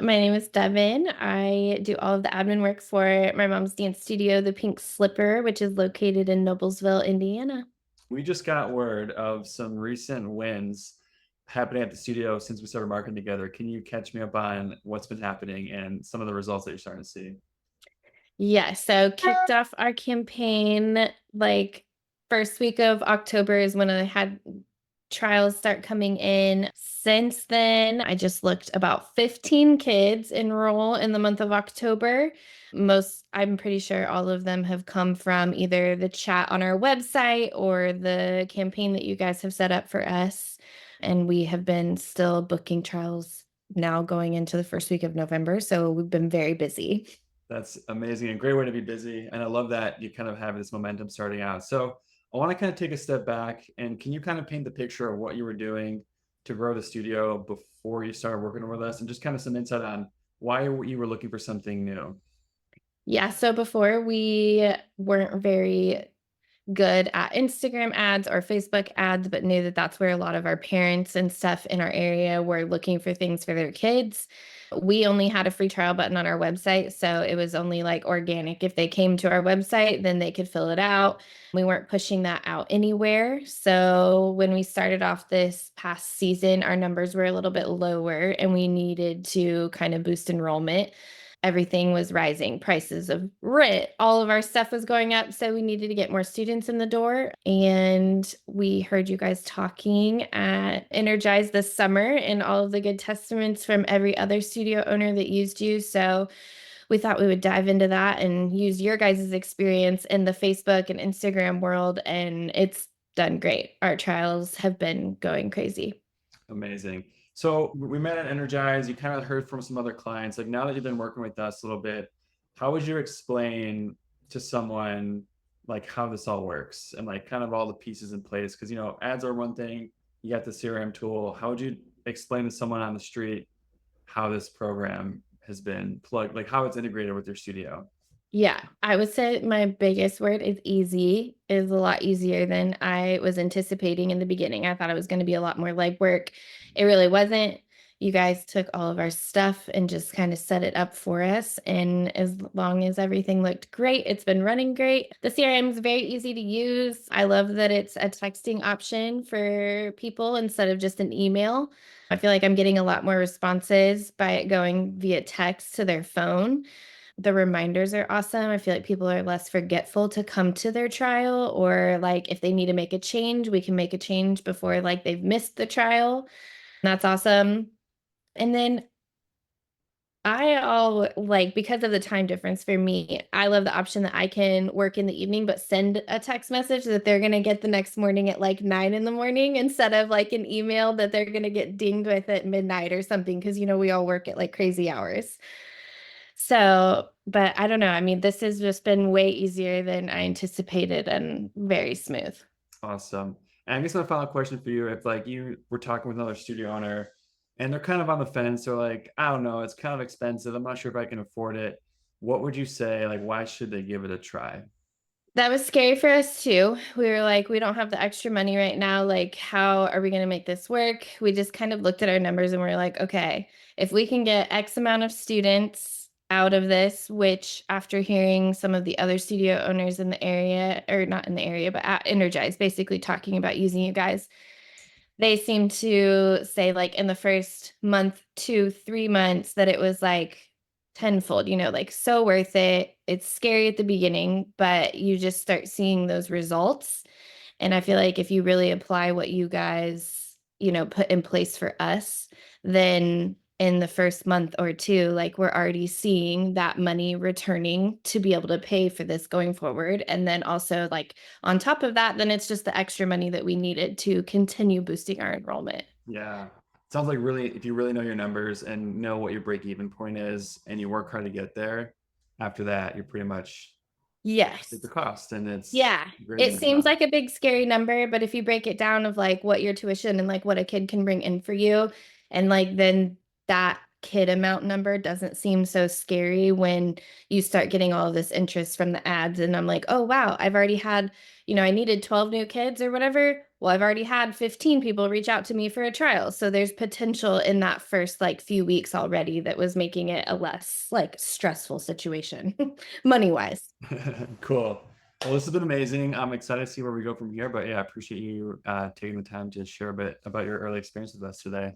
My name is Devin. I do all of the admin work for my mom's dance studio, The Pink Slipper, which is located in Noblesville, Indiana. We just got word of some recent wins happening at the studio since we started marketing together. Can you catch me up on what's been happening and some of the results that you're starting to see? Yeah, so kicked off our campaign like first week of October is when I had trials start coming in. Since then, I just looked about 15 kids enroll in the month of October. I'm pretty sure all of them have come from either the chat on our website or the campaign that you guys have set up for us. And we have been still booking trials now going into the first week of November. So we've been very busy. That's amazing and great way to be busy. And I love that you kind of have this momentum starting out. So I want to kind of take a step back and can you kind of paint the picture of what you were doing to grow the studio before you started working with us and just kind of some insight on why you were looking for something new? Yeah, so before we weren't very good at Instagram ads or Facebook ads, but knew that that's where a lot of our parents and stuff in our area were looking for things for their kids. We only had a free trial button on our website, so it was only like organic. If they came to our website, then they could fill it out. We weren't pushing that out anywhere. So when we started off this past season, our numbers were a little bit lower and we needed to kind of boost enrollment. Everything was rising, prices of rent, all of our stuff was going up. So we needed to get more students in the door. And we heard you guys talking at Energize this summer and all of the good testaments from every other studio owner that used you. So we thought we would dive into that and use your guys' experience in the Facebook and Instagram world. And it's done great. Our trials have been going crazy. Amazing. So we met at Energize. You kind of heard from some other clients. Like now that you've been working with us a little bit, how would you explain to someone like how this all works and like kind of all the pieces in place? Because ads are one thing. You got the CRM tool. How would you explain to someone on the street how this program has been plugged, like how it's integrated with your studio? Yeah, I would say my biggest word is easy, is a lot easier than I was anticipating in the beginning. I thought it was going to be a lot more legwork. It really wasn't. You guys took all of our stuff and just kind of set it up for us. And as long as everything looked great, it's been running great. The CRM is very easy to use. I love that it's a texting option for people instead of just an email. I feel like I'm getting a lot more responses by it going via text to their phone. The reminders are awesome. I feel like people are less forgetful to come to their trial, or like if they need to make a change, we can make a change before like they've missed the trial. That's awesome. And then I all like because of the time difference for me, I love the option that I can work in the evening but send a text message that they're gonna get the next morning at like 9 in the morning instead of like an email that they're gonna get dinged with at midnight or something because we all work at like crazy hours. So, but I don't know. I mean, this has just been way easier than I anticipated and very smooth. Awesome. And I guess my final question for you, if like you were talking with another studio owner and they're kind of on the fence, they're like, I don't know, it's kind of expensive. I'm not sure if I can afford it. What would you say? Like, why should they give it a try? That was scary for us too. We were like, we don't have the extra money right now. Like, how are we going to make this work? We just kind of looked at our numbers and we are like, okay, if we can get X amount of students out of this, which after hearing some of the other studio owners in the area, or not in the area, but at Energize, basically talking about using you guys, they seem to say like in the first month, 2, 3 months that it was like tenfold, like so worth it. It's scary at the beginning, but you just start seeing those results. And I feel like if you really apply what you guys, put in place for us, then in the first month or two, like we're already seeing that money returning to be able to pay for this going forward. And then also, like, on top of that, then it's just the extra money that we needed to continue boosting our enrollment. Yeah. Sounds like really, if you really know your numbers and know what your break even point is and you work hard to get there, after that, you're pretty much at the Yes. cost and it's Yeah. great to It think seems about. like a big scary number, but if you break it down of like what your tuition and like what a kid can bring in for you, and like then that kid amount number doesn't seem so scary when you start getting all of this interest from the ads. And I'm like, oh, wow, I've already had, I needed 12 new kids or whatever. Well, I've already had 15 people reach out to me for a trial. So there's potential in that first like few weeks already that was making it a less like stressful situation, money wise. Cool. Well, this has been amazing. I'm excited to see where we go from here. But yeah, I appreciate you taking the time to share a bit about your early experience with us today.